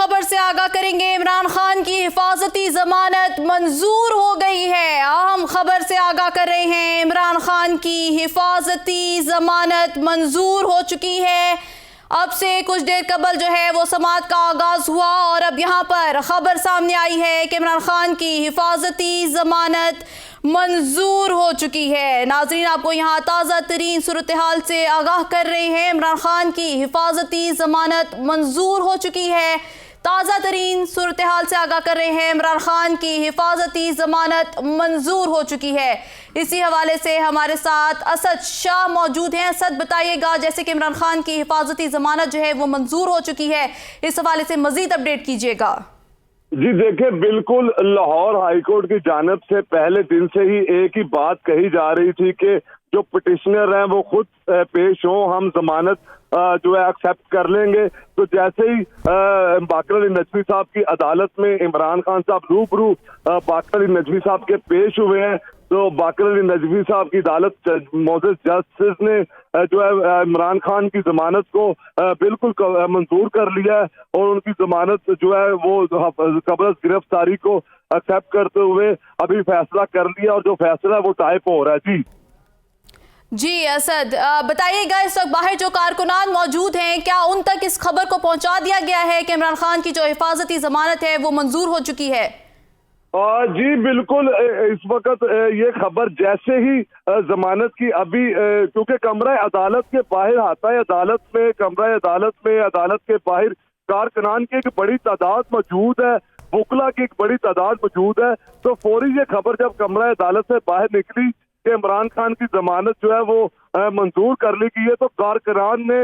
خبر سے آگاہ کریں گے۔ عمران خان کی حفاظتی ضمانت منظور ہو گئی ہے۔ اہم خبر سے آگاہ کر رہے ہیں، عمران خان کی حفاظتی ضمانت منظور ہو چکی ہے۔ اب سے کچھ دیر قبل جو ہے وہ سماعت کا آغاز ہوا اور اب یہاں پر خبر سامنے آئی ہے کہ عمران خان کی حفاظتی ضمانت منظور ہو چکی ہے۔ ناظرین، آپ کو یہاں تازہ ترین صورتحال سے آگاہ کر رہے ہیں۔ عمران خان کی حفاظتی ضمانت منظور ہو چکی ہے۔ تازہ ترین صورتحال سے آگاہ کر رہے ہیں، عمران خان کی حفاظتی ضمانت منظور ہو چکی ہے۔ اسی حوالے سے ہمارے ساتھ اسد شاہ موجود ہیں۔ اسد، بتائیے گا جیسے کہ عمران خان کی حفاظتی ضمانت جو ہے وہ منظور ہو چکی ہے، اس حوالے سے مزید اپڈیٹ کیجیے گا۔ جی دیکھیں، بالکل لاہور ہائی کورٹ کی جانب سے پہلے دن سے ہی ایک ہی بات کہی جا رہی تھی کہ جو پٹیشنر ہیں وہ خود پیش ہوں، ہم ضمانت جو ہے ایکسیپٹ کر لیں گے۔ تو جیسے ہی باقر علی نجوی صاحب کی عدالت میں عمران خان صاحب روبرو باقر علی نجوی صاحب کے پیش ہوئے ہیں، تو باقر علی نجوی صاحب کی عدالت معزز جسٹس نے جو ہے عمران خان کی ضمانت کو بالکل منظور کر لیا ہے اور ان کی ضمانت جو ہے وہ قبل از گرفتاری کو ایکسیپٹ کرتے ہوئے ابھی فیصلہ کر لیا، اور جو فیصلہ ہے وہ ٹائپ ہو رہا ہے۔ جی اسد، بتائیے گا اس وقت باہر جو کارکنان موجود ہیں، کیا ان تک اس خبر کو پہنچا دیا گیا ہے کہ عمران خان کی جو حفاظتی ضمانت ہے وہ منظور ہو چکی ہے؟ جی بالکل، اس وقت یہ خبر جیسے ہی ضمانت کی ابھی کیونکہ کمرہ عدالت کے باہر آتا ہے، کمرہ عدالت میں عدالت کے باہر کارکنان کی ایک بڑی تعداد موجود ہے، وکلا کی ایک بڑی تعداد موجود ہے، تو فوری یہ خبر جب کمرہ عدالت سے باہر نکلی کہ عمران خان کی ضمانت جو ہے وہ منظور کر لی گئی ہے، تو کارکنان نے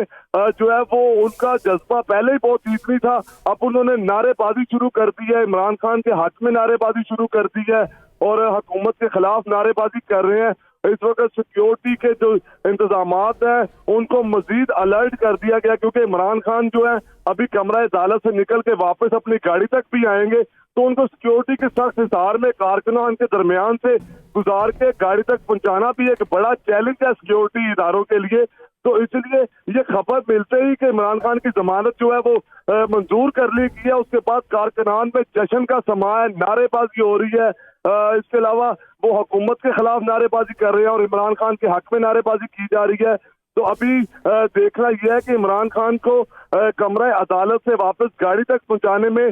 جو ہے وہ ان کا جذبہ پہلے ہی بہت تیزی تھا، اب انہوں نے نعرے بازی شروع کر دی ہے، عمران خان کے حق میں نعرے بازی شروع کر دی ہے اور حکومت کے خلاف نعرے بازی کر رہے ہیں۔ اس وقت سیکیورٹی کے جو انتظامات ہیں ان کو مزید الرٹ کر دیا گیا، کیونکہ عمران خان جو ہے ابھی کمرہ عدالت سے نکل کے واپس اپنی گاڑی تک بھی آئیں گے، تو ان کو سیکیورٹی کے سخت حصار میں کارکنان کے درمیان سے گزار کے گاڑی تک پہنچانا بھی ایک بڑا چیلنج ہے سیکیورٹی اداروں کے لیے۔ تو اس لیے یہ خبر ملتے ہی کہ عمران خان کی ضمانت جو ہے وہ منظور کر لی گئی ہے، اس کے بعد کارکنان میں جشن کا سماں ہے، نعرے بازی ہو رہی ہے، اس کے علاوہ وہ حکومت کے خلاف نعرے بازی کر رہے ہیں اور عمران خان کے حق میں نعرے بازی کی جا رہی ہے۔ تو ابھی دیکھنا یہ ہے کہ عمران خان کو کمرہ عدالت سے واپس گاڑی تک پہنچانے میں